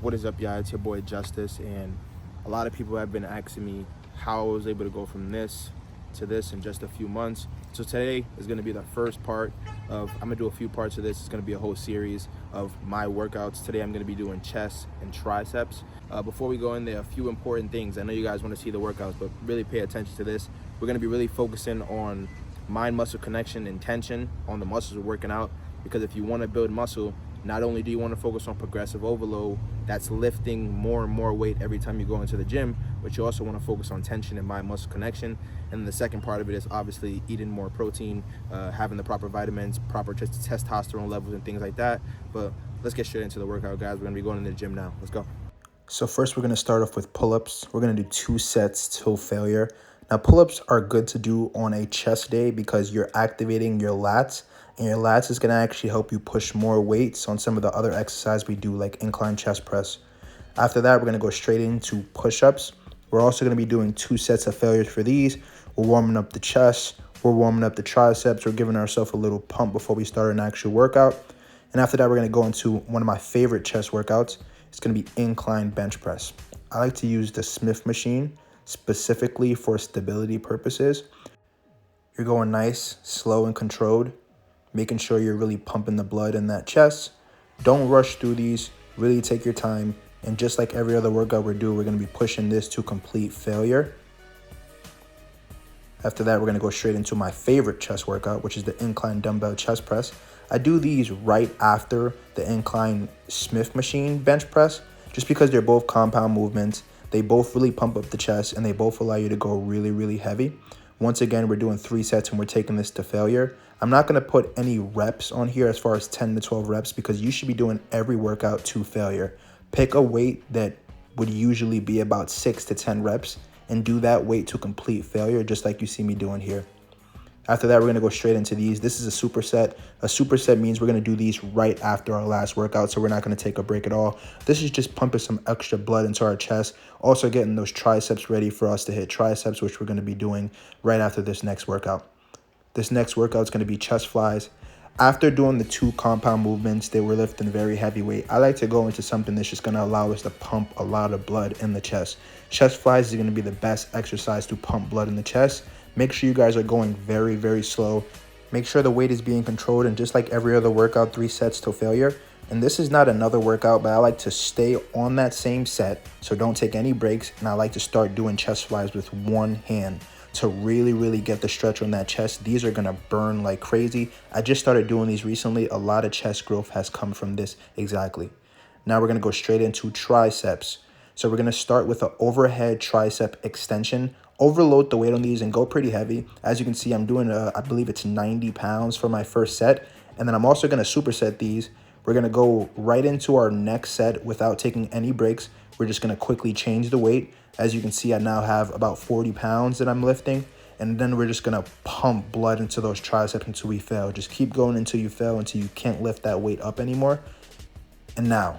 What is up, y'all? It's your boy Justice, and a lot of people have been asking me how I was able to go from this to this in just a few months. So today is going to be the first part of, I'm going to do a few parts of this. It's going to be a whole series of my workouts. Today I'm going to be doing chest and triceps. Before we go in there, a few important things. I know you guys want to see the workouts, but really pay attention to this. We're going to be really focusing on mind-muscle connection and tension on the muscles we're working out, because if you want to build muscle, not only do you want to focus on progressive overload, that's lifting more and more weight every time you go into the gym, but you also want to focus on tension and mind-muscle connection. And the second part of it is obviously eating more protein, having the proper vitamins, proper testosterone levels and things like that. But let's get straight into the workout, guys. We're going to be going into the gym now. Let's go. So first we're going to start off with pull-ups. We're going to do 2 sets till failure. Now pull-ups are good to do on a chest day because you're activating your lats, and your lats is going to actually help you push more weights on some of the other exercises we do, like incline chest press. After that, we're going to go straight into push-ups. We're also going to be doing 2 sets of failures for these. We're warming up the chest, we're warming up the triceps, we're giving ourselves a little pump before we start an actual workout. And after that, we're going to go into one of my favorite chest workouts. It's going to be incline bench press. I like to use the Smith machine specifically for stability purposes. You're going nice, slow, and controlled, making sure you're really pumping the blood in that chest. Don't rush through these. Really take your time. And just like every other workout we're doing, we're going to be pushing this to complete failure. After that, we're going to go straight into my favorite chest workout, which is the incline dumbbell chest press. I do these right after the incline Smith machine bench press, just because they're both compound movements. They both really pump up the chest, and they both allow you to go really, really heavy. Once again, we're doing 3 sets, and we're taking this to failure. I'm not going to put any reps on here as far as 10 to 12 reps, because you should be doing every workout to failure. Pick a weight that would usually be about 6 to 10 reps and do that weight to complete failure, just like you see me doing here. After that, we're going to go straight into these. This is a superset. A superset means we're going to do these right after our last workout, so we're not going to take a break at all. This is just pumping some extra blood into our chest, also getting those triceps ready for us to hit triceps, which we're going to be doing right after this next workout. This next workout is going to be chest flies. After doing the 2 compound movements, they were lifting very heavy weight. I like to go into something that's just going to allow us to pump a lot of blood in the chest. Chest flies is going to be the best exercise to pump blood in the chest. Make sure you guys are going very, very slow. Make sure the weight is being controlled, and just like every other workout, 3 sets till failure. And this is not another workout, but I like to stay on that same set, so don't take any breaks. And I like to start doing chest flies with one hand to really, really get the stretch on that chest. These are gonna burn like crazy. I just started doing these recently. A lot of chest growth has come from this exactly. Now we're gonna go straight into triceps. So we're gonna start with an overhead tricep extension. Overload the weight on these and go pretty heavy. As you can see, I'm doing, I believe it's 90 pounds for my first set. And then I'm also gonna superset these. We're gonna go right into our next set without taking any breaks. We're just gonna quickly change the weight. As you can see, I now have about 40 pounds that I'm lifting. And then we're just gonna pump blood into those triceps until we fail. Just keep going until you fail, until you can't lift that weight up anymore. And now,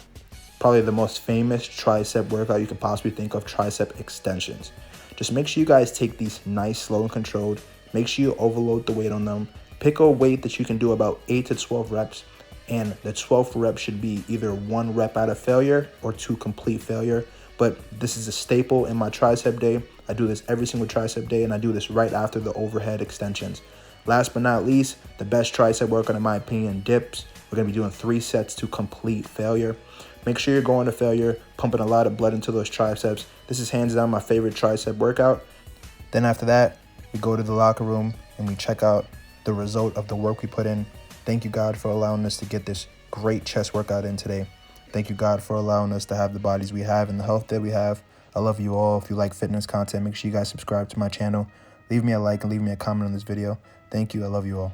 probably the most famous tricep workout you can possibly think of, tricep extensions. Just make sure you guys take these nice, slow, and controlled. Make sure you overload the weight on them. Pick a weight that you can do about 8 to 12 reps. And the 12th rep should be either 1 rep out of failure or 2 complete failure. But this is a staple in my tricep day. I do this every single tricep day, and I do this right after the overhead extensions. Last but not least, the best tricep workout in my opinion, dips. We're gonna be doing 3 sets to complete failure. Make sure you're going to failure, pumping a lot of blood into those triceps. This is hands down my favorite tricep workout. Then after that, we go to the locker room and we check out the result of the work we put in. Thank you, God, for allowing us to get this great chest workout in today. Thank you, God, for allowing us to have the bodies we have and the health that we have. I love you all. If you like fitness content, make sure you guys subscribe to my channel. Leave me a like and leave me a comment on this video. Thank you. I love you all.